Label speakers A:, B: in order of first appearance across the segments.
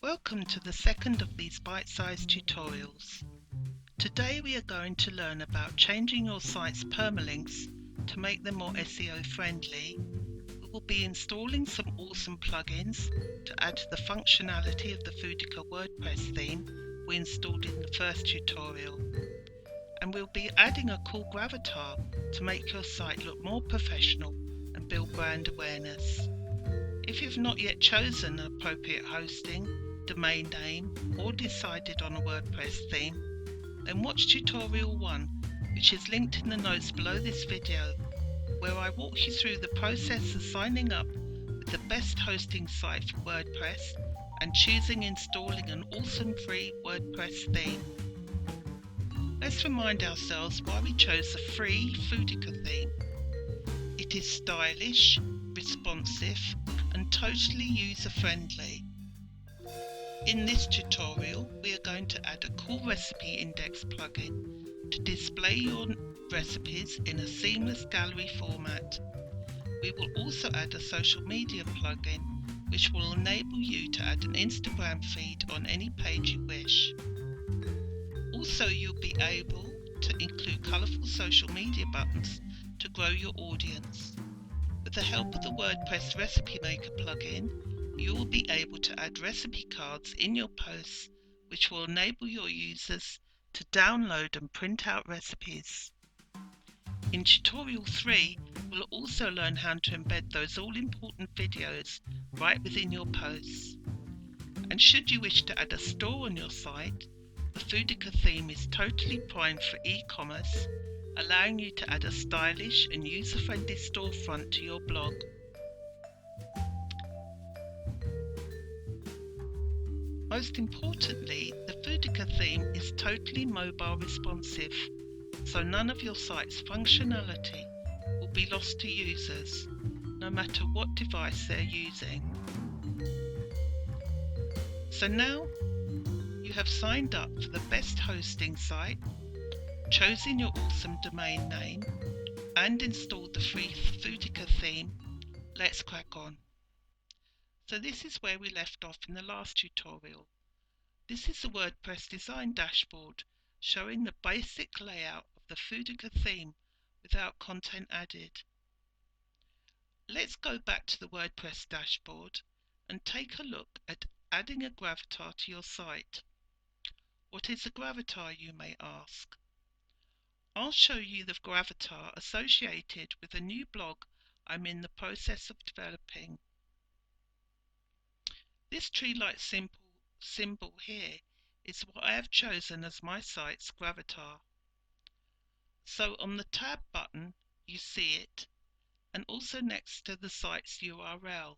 A: Welcome to the second of these bite-sized tutorials. Today we are going to learn about changing your site's permalinks to make them more SEO friendly. We will be installing some awesome plugins to add to the functionality of the Foodica WordPress theme we installed in the first tutorial. And we'll be adding a cool Gravatar to make your site look more professional and build brand awareness. If you've not yet chosen an appropriate hosting, domain name, or decided on a WordPress theme, then watch tutorial 1, which is linked in the notes below this video, where I walk you through the process of signing up with the best hosting site for WordPress and choosing installing an awesome free WordPress theme. Let's remind ourselves why we chose the free Foodica theme. It is stylish, responsive, and totally user-friendly. In this tutorial, we are going to add a cool recipe index plugin to display your recipes in a seamless gallery format. We will also add a social media plugin which will enable you to add an Instagram feed on any page you wish. Also, you'll be able to include colourful social media buttons to grow your audience. With the help of the WordPress Recipe Maker plugin, you will be able to add recipe cards in your posts, which will enable your users to download and print out recipes. In tutorial 3, we'll also learn how to embed those all-important videos right within your posts. And should you wish to add a store on your site, the Foodica theme is totally primed for e-commerce, allowing you to add a stylish and user-friendly storefront to your blog. Most importantly, the Foodica theme is totally mobile responsive, so none of your site's functionality will be lost to users, no matter what device they're using. So now you have signed up for the best hosting site, chosen your awesome domain name, and installed the free Foodica theme. Let's crack on. So this is where we left off in the last tutorial. This is the WordPress design dashboard showing the basic layout of the Foodica theme without content added. Let's go back to the WordPress dashboard and take a look at adding a Gravatar to your site. What is a Gravatar, you may ask? I'll show you the Gravatar associated with a new blog I'm in the process of developing. This tree-like symbol here is what I have chosen as my site's Gravatar. So on the tab button you see it, and also next to the site's URL.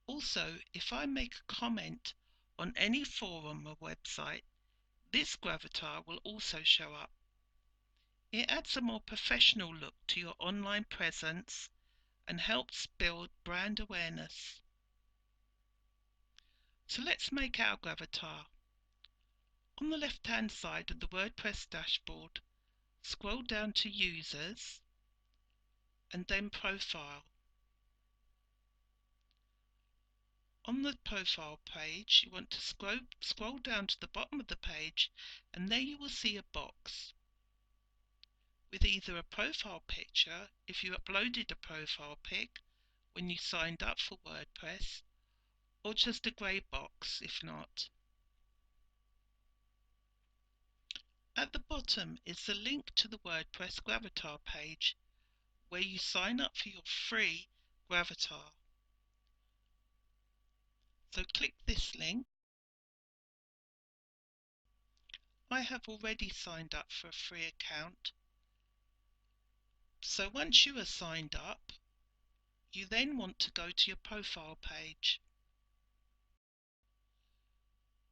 A: Also, if I make a comment on any forum or website, this Gravatar will also show up. It adds a more professional look to your online presence and helps build brand awareness. So let's make our Gravatar. On the left-hand side of the WordPress dashboard, scroll down to Users and then Profile. On the profile page, you want to scroll down to the bottom of the page, and there you will see a box with either a profile picture if you uploaded a profile pic when you signed up for WordPress, or just a grey box if not. At the bottom is the link to the WordPress Gravatar page where you sign up for your free Gravatar. So click this link. I have already signed up for a free account. So once you are signed up, you then want to go to your profile page.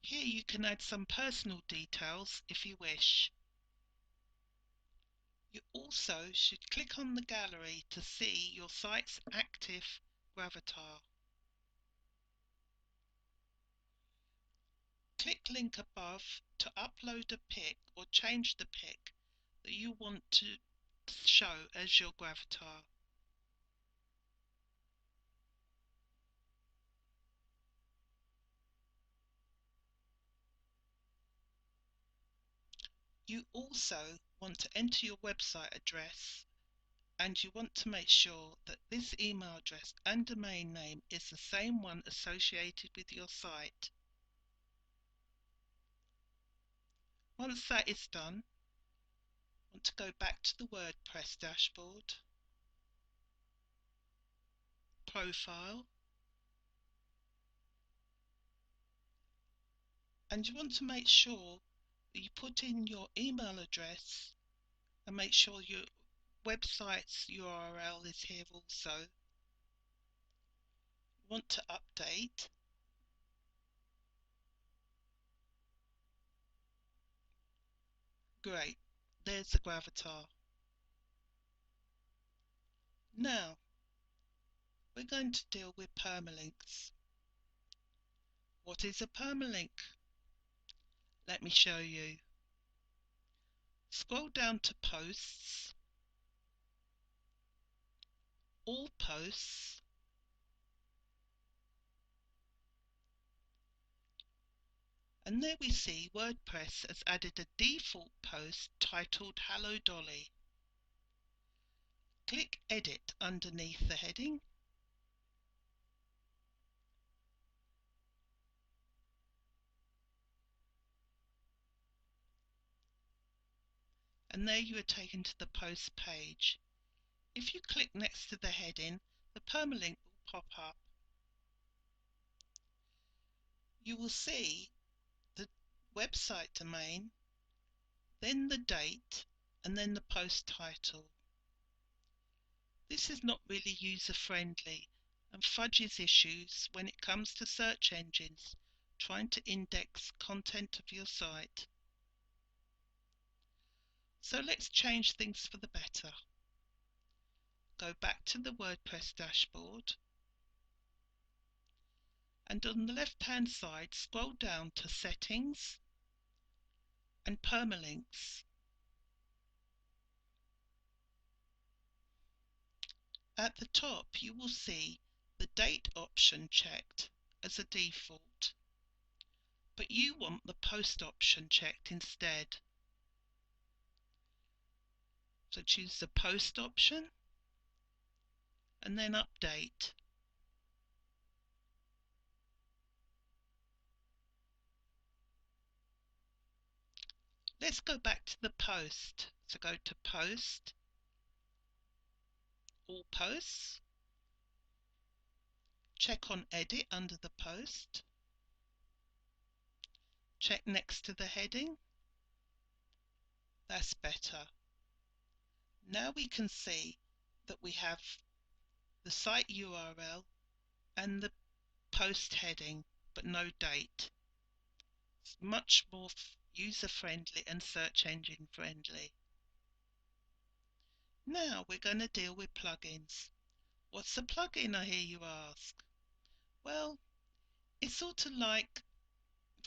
A: Here you can add some personal details if you wish. You also should click on the gallery to see your site's active Gravatar. Click link above to upload a pic or change the pic that you want to show as your Gravatar. You also want to enter your website address, and you want to make sure that this email address and domain name is the same one associated with your site. Once that is done, I want to go back to the WordPress dashboard, Profile, and you want to make sure that you put in your email address and make sure your website's URL is here also. You want to update. Great, there's the Gravatar. Now, we're going to deal with permalinks. What is a permalink? Let me show you. Scroll down to Posts, All Posts, and there we see WordPress has added a default post titled Hello Dolly. Click Edit underneath the heading. And there you are taken to the post page. If you click next to the heading, the permalink will pop up. You will see the website domain, then the date, and then the post title. This is not really user-friendly and fudges issues when it comes to search engines trying to index content of your site. So let's change things for the better. Go back to the WordPress dashboard, and on the left hand side scroll down to Settings and Permalinks. At the top you will see the date option checked as a default, but you want the post option checked instead. So choose the post option and then update. Let's go back to the post. So go to Post, All Posts, check on Edit under the post, check next to the heading. That's better. Now we can see that we have the site URL and the post heading, but no date. It's much more user friendly and search engine friendly. Now we're going to deal with plugins. What's a plugin, I hear you ask? Well, it's sort of like,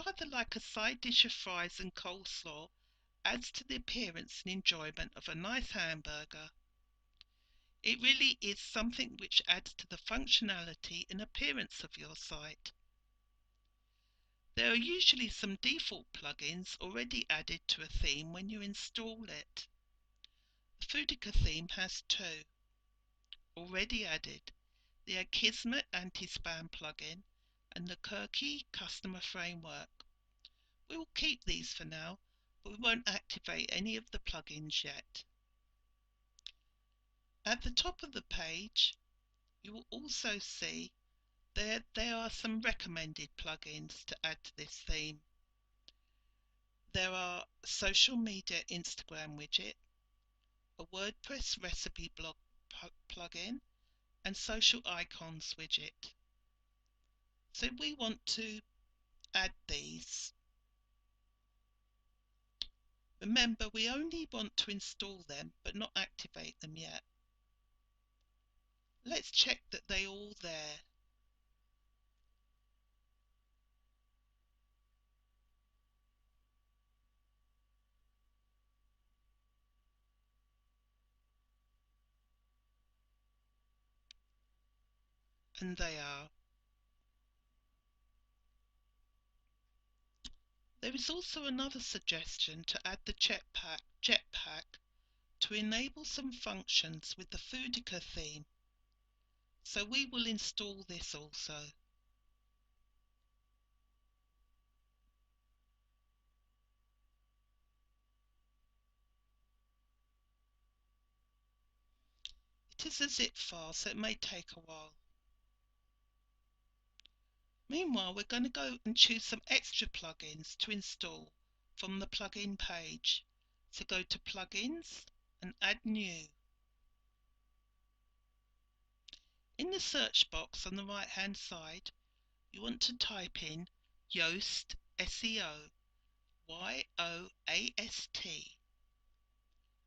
A: rather like a side dish of fries and coleslaw, adds to the appearance and enjoyment of a nice hamburger. It really is something which adds to the functionality and appearance of your site. There are usually some default plugins already added to a theme when you install it. The Foodica theme has two already added: the Akismet anti-spam plugin and the Kirky customer framework. We will keep these for now, but we won't activate any of the plugins yet. At the top of the page, you will also see there are some recommended plugins to add to this theme. There are social media Instagram widget, a WordPress recipe blog plugin, and social icons widget. So we want to add these. Remember, we only want to install them but not activate them yet. Let's check that they're all there. And they are. There is also another suggestion to add the jetpack to enable some functions with the Foodica theme, so we will install this also. It is a zip file, so it may take a while. Meanwhile, we're going to go and choose some extra plugins to install from the plugin page. So go to Plugins and Add New. In the search box on the right hand side, you want to type in Yoast SEO, YOAST,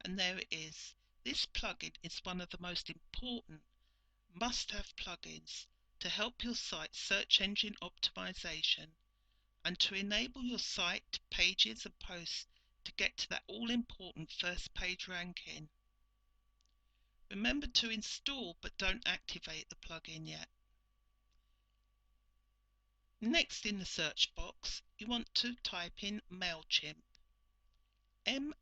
A: and there it is. This plugin is one of the most important must-have plugins to help your site search engine optimization and to enable your site, pages and posts to get to that all-important first page ranking. Remember to install but don't activate the plugin yet. Next, in the search box, you want to type in MailChimp, MailChimp.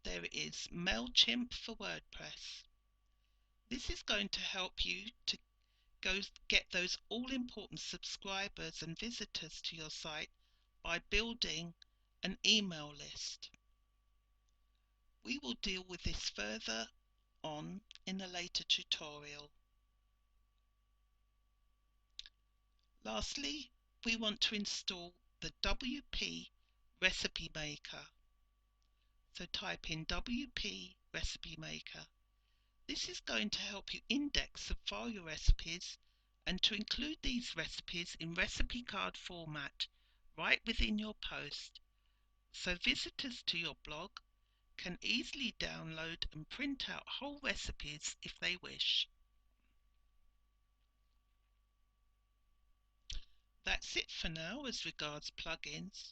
A: There it is, MailChimp for WordPress. This is going to help you to get those all-important subscribers and visitors to your site by building an email list. We will deal with this further on in a later tutorial. Lastly, we want to install the WP Recipe Maker. So type in WP Recipe Maker. This is going to help you index and file your recipes and to include these recipes in recipe card format right within your post, so visitors to your blog can easily download and print out whole recipes if they wish. That's it for now as regards plugins,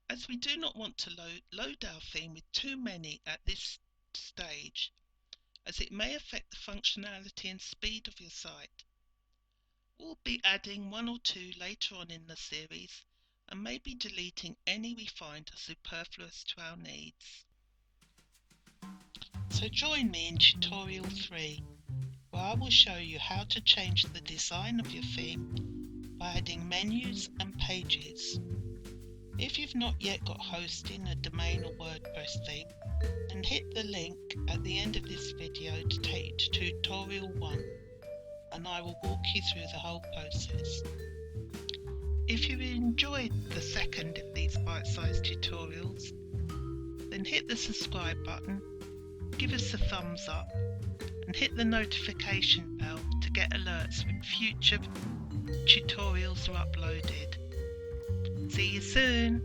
A: as we do not want to load our theme with too many at this stage, as it may affect the functionality and speed of your site. We'll be adding one or two later on in the series and maybe deleting any we find are superfluous to our needs. So join me in tutorial 3, where I will show you how to change the design of your theme by adding menus and pages. If you've not yet got hosting, a domain or WordPress theme, then hit the link at the end of this video to take you to tutorial 1, and I will walk you through the whole process. If you enjoyed the second of these bite-sized tutorials, then hit the subscribe button, give us a thumbs up, and hit the notification bell to get alerts when future tutorials are uploaded. See you soon!